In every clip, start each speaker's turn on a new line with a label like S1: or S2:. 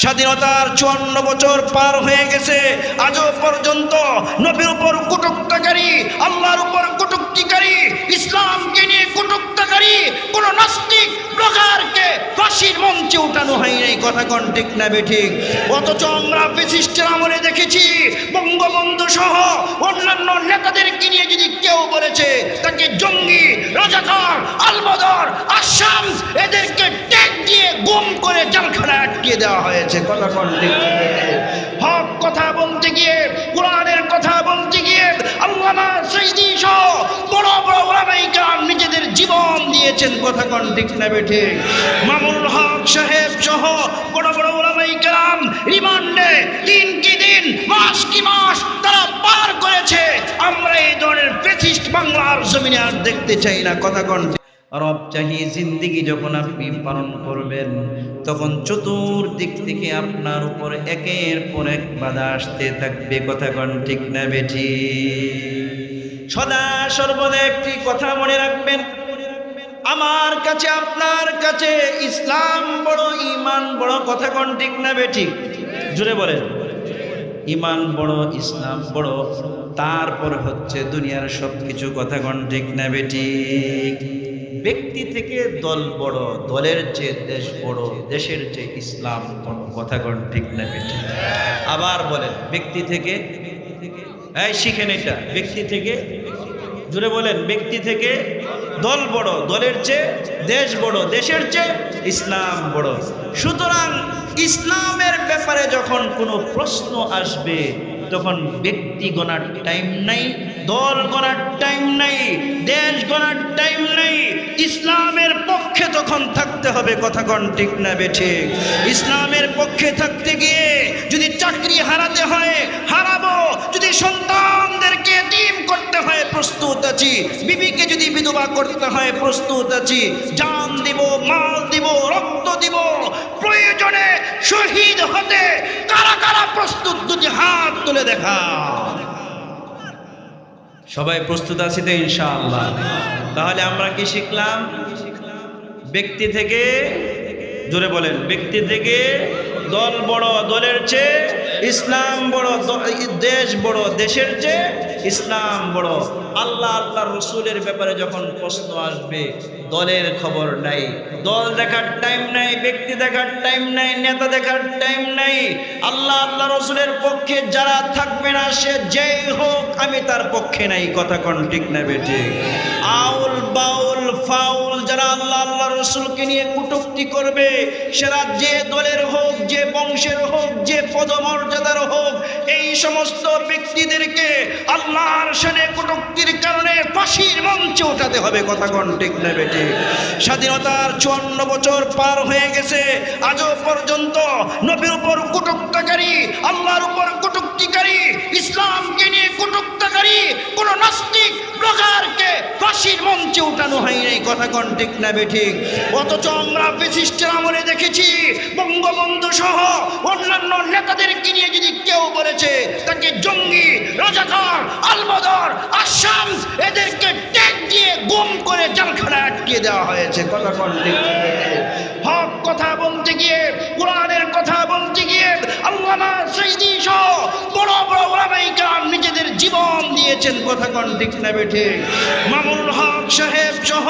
S1: স্বাধীনতার 54 বছর পার হয়ে গেছে, আজও পর্যন্ত নবীর উপর কটুক্তিকারী, আল্লাহর উপর কটুক্তিকারী, ইসলামকে নিয়ে কটুক্তিকারী কোন নাস্তিক ব্লগারকে ফাঁসির মঞ্চে উঠানো হয় নাই। কথা কোন ঠিক না বেঠিক? অথচ আমরা ফ্যাসিস্টের আমলে দেখেছি বঙ্গবন্ধু সহ অন্যান্য নেতাদেরকে নিয়ে যদি কেউ বলেছে তাকে জঙ্গি, রাজাকার, আলবদর, আসামস এদেরকে ট্যাগ দিয়ে গুম করে জেলখানায় আটকে দেওয়া হয়েছে। কথা কোন ঠিক না বেঠিক? হক কথা বলতে গিয়ে, কোরআনের কথা বলতে গিয়ে আল্লামা সাইদি সহ বড় বড় ওলামায়ে কেরাম নিজেদের জীবন দিয়েছেন। কথা কোন ঠিক না বেঠিক? মামুনুল হক সাহেব সহ বড় বড় ওলামায়ে কেরাম রিমান্ডে দিন কি দিন, মাস কি মাস তারা পার করেছে। আমরা এই ধরনের ফ্যাসিস্ট বাংলার জমিনে আর দেখতে চাই না। কথা কোন রব চাহি জিন্দিগি যখন আপনি পালন করবেন, তখন চতুর্দিক থেকে আপনার উপর একের পর এক বাধা আসতে থাকবে। কথা কোন ঠিক না বেঠিক? সদা সর্বদা একটি কথা মনে রাখবেন, আমার কাছে আপনার কাছে ইসলাম বড়, ঈমান বড়। কথা কোন ঠিক না বেঠিক? জুড়ে বলেন। ঈমান বড়, ইসলাম বড়, তারপর হচ্ছে দুনিয়ার সবকিছু। কথা কোন ঠিক না বেঠিক? ব্যক্তি থেকে দল বড়, দলের চেয়ে দেশ বড়, দেশের চেয়ে ইসলাম বড়। কথা কোন ঠিক না বেঠিক? আবার বলেন, ব্যক্তি থেকে, এই শিখেন এটা, ব্যক্তি থেকে, জুড়ে বলেন, ব্যক্তি থেকে দল বড়, দলের চেয়ে দেশ বড়, দেশের চেয়ে ইসলাম বড়। সুতরাং ইসলামের ব্যাপারে যখন কোনো প্রশ্ন আসবে তখন ব্যক্তি গণার টাইম নাই, দল গণার টাইম নাই, দেশ গণার টাইম নাই। ইসলামের পক্ষে তখন থাকতে হবে। কথা কোন ঠিক না বেঠিক? ইসলামের পক্ষে থাকতে গিয়ে যদি চাকরি হারাতে হয় হারাবো, যদি সন্তানদেরকে এতিম করতে হয় প্রস্তুত আছি, বিবিকে যদি বিধবা করতে হয় প্রস্তুত আছি, জান দিব, মাল দিব, রক্ত দিব, প্রয়োজনে শহীদ হতে কারা কারা প্রস্তুত? দুটি হাত তুলে দেখা। সবাই প্রস্তুত আছি তো ইনশাআল্লাহ? তাহলে আমরা কি শিখলাম? ব্যক্তি থেকে, জোরে বলেন, ব্যক্তি থেকে দল বড়, দলের চেয়ে ইসলাম বড়, দেশ বড়, দেশের চেয়ে ইসলাম বড়। আল্লাহ আল্লাহ রসুলের ব্যাপারে যখন প্রশ্ন আসবে, দলের খবর নাই, দল দেখার টাইম নাই, ব্যক্তি দেখার টাইম নাই, নেতা দেখার টাইম নাই। আল্লাহ আল্লাহ রসুলের পক্ষে যারা থাকবে না, সে যেই হোক, আমি তার পক্ষে নাই। কথা কোন ঠিক না বেঠিক? আউল বাউল ফাউল যারা আল্লাহ আল্লাহ রসুলকে নিয়ে কটূক্তি করবে, সেরা যে দলের হোক, যে বংশের হোক, যে পদমর্যাদার হোক, এই সমস্ত ব্যক্তিদেরকে আল্লাহর শানে কটূক্তির কারণে ফাঁসির মঞ্চে উঠাতে হবে। কথা কোন ঠিক না বেঠিক? স্বাধীনতার 54 বছর পার হয়ে গেছে, আজও পর্যন্ত নবীর উপর কটুক্তিকারী, আল্লাহর উপর কটুক্তিকারী, ইসলামকে নিয়ে কটুক্তিকারী কোন নাস্তিক ব্লগারকে ফাঁসির মঞ্চে উঠানো হয় নাই। কথা কোন ঠিক না বেঠিক? অথচ আমরা ফ্যাসিস্টের আমলে দেখেছি বঙ্গবন্ধু সহ অন্যান্য নেতাদেরকে নিয়ে যদি কেউ বলেছে তাকে জঙ্গি, রাজাকার, আলবদর, আসামস এদেরকে ট্যাগ দিয়ে গুম করে জেলখানায় আটকে দেওয়া হয়েছে। কথা কোন ঠিক না বেঠিক? হক কথা বলতে গিয়ে, কোরআনের কথা বলতে গিয়ে আল্লামা সাইদি সহ বড় বড় ওলামায়ে কেরাম নিজেদের জীবন দিয়েছেন। কথা কোন ঠিক না বেঠিক? মামুনুল হক সাহেব সহ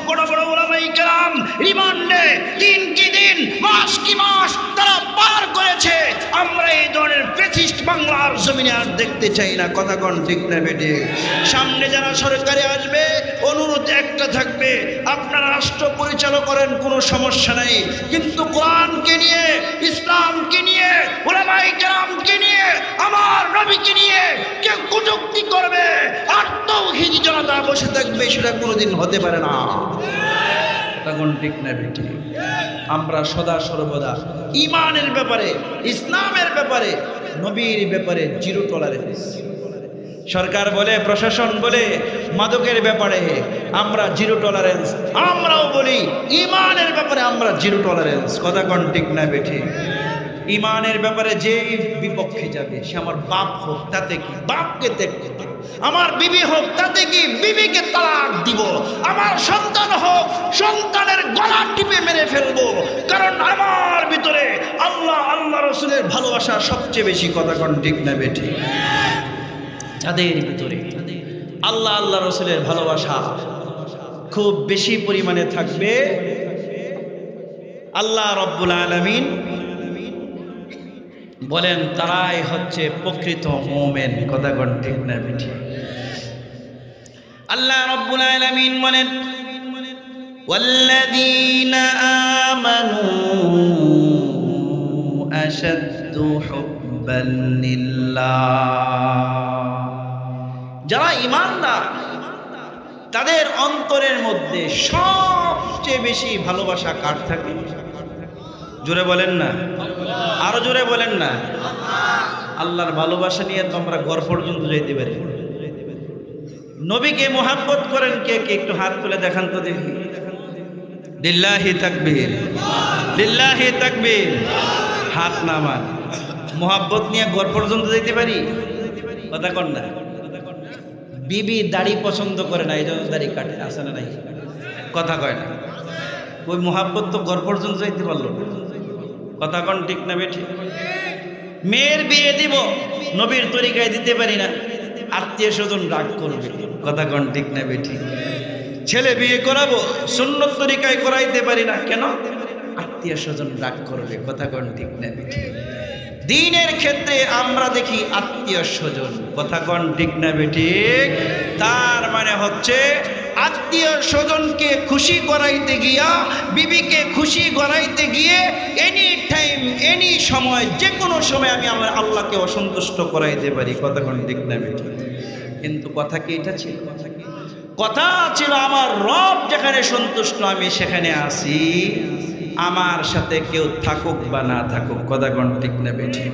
S1: বড় বড় ওলামায়ে কেরাম রিমান্ডে দিন কি দিন, মাস কি মাস তারা পার করেছে। আমরা এই ধরনের ফ্যাসিস্ট বাংলার জমিনে আর দেখতে চাই না। কথা কোন ঠিক না বেঠিক? সামনে যারা সরকারে আসবে, অনুরোধ একটা থাকবে, আপনারা রাষ্ট্র পরিচালনা করেন, কোনো সমস্যা নাই, কিন্তু কোরআনকে নিয়ে, ইসলামকে নিয়ে, উলামায়ে কেরামকে নিয়ে, আমার নবীকে নিয়ে কেউ কটূক্তি করবে আর তাওহীদি জনতা বসে থাকবে, সেটা কোনোদিন হতে পারে না। তখন ঠিক না বেঠিক? আমরা সদা সর্বদা ঈমানের ব্যাপারে, ইসলামের ব্যাপারে, নবীর ব্যাপারে জিরো টলারেন্স। সরকার বলে, প্রশাসন বলে মাদকের ব্যাপারে আমরা জিরো টলারেন্স, আমরাও বলি ঈমানের ব্যাপারে আমরা জিরো টলারেন্স। কথা কোন ঠিক না বেঠিক? ইমানের ব্যাপারে যে বিপক্ষে যাবে সে আমার বাপ হোক তাতে কি, বাপকে দেখতে দিব। আমার বিবি হোক তাতে কি, বিবিকে তালাক দিব। আমার সন্তান হোক, সন্তানের গলা টিপে মেরে ফেলবো, কারণ আমার ভিতরে আল্লাহ আল্লাহ রসুলের ভালোবাসা সবচেয়ে বেশি। কথা কোন ঠিক না বেঠি? যাদের ভিতরে আল্লাহ আল্লাহ রসুলের ভালোবাসা খুব বেশি পরিমাণে থাকবে, আল্লাহ রব্বুল আলামিন বলেন তারাই হচ্ছে প্রকৃত মুমিন। কথা কোন ঠিক না বেঠি? আল্লাহ রব্বুল আলামিন বলেন ওয়াল্লাযীনা আমানু আশাদ্দু হুব্বান লিল্লাহ। যারা ঈমানদার তাদের অন্তরের মধ্যে সবচেয়ে বেশি ভালোবাসা কার থাকে? জোরে বলেন না, আরো জোরে বলেন না। আল্লাহর ভালোবাসা নিয়ে তো আমরা ঘর পর্যন্ত যাইতে পারি। নবীকে মোহাব্বত করেন কে কে? একটু হাত তুলে দেখান তো দেখি। লিল্লাহি তাকবীর, লিল্লাহি তাকবীর। হাত নামান। মোহাব্বত নিয়ে ঘর পর্যন্ত যাইতে পারি? কথা কন না। বিবি দাড়ি পছন্দ করে না, এই জন্য দাড়ি কাটে, আছে না নাই? কথা কয় না। ওই মোহাব্বত তো ঘর পর্যন্ত যাইতে পারলো না। কথা কন ঠিক না বেঠি? মেয়ের বিয়ে দিব, নবীর তরিকায় দিতে পারি না, আত্মীয় স্বজন রাগ করবে। কথা কন ঠিক না বেঠি? ছেলে বিয়ে করাবো, সুন্নত তরিকায় করাইতে পারি না, কেন? আত্মীয় স্বজন রাগ করবে। কথা কন ঠিক না বেঠি? দ্বীনের ক্ষেত্রে আমরা দেখি আত্মীয় স্বজন। কথা কন ঠিক না বেঠিক? তার মানে হচ্ছে আত্মীয় স্বজনকে খুশি করাইতে গিয়া, বিবিকে খুশি করাইতে গিয়ে এনি টাইম এনি সময় যে কোনো সময় আমি আমার আল্লাহকে অসন্তুষ্ট করাইতে পারি। কথা কন ঠিক না বেঠিক? কিন্তু কথা কি এটা ছিল? কথা ছিল আমার রব যেখানে সন্তুষ্ট আমি সেখানে আছি, আমার সাথে কেউ থাকুক বা না থাকুক। কথা কোন ঠিক না বেঠিক?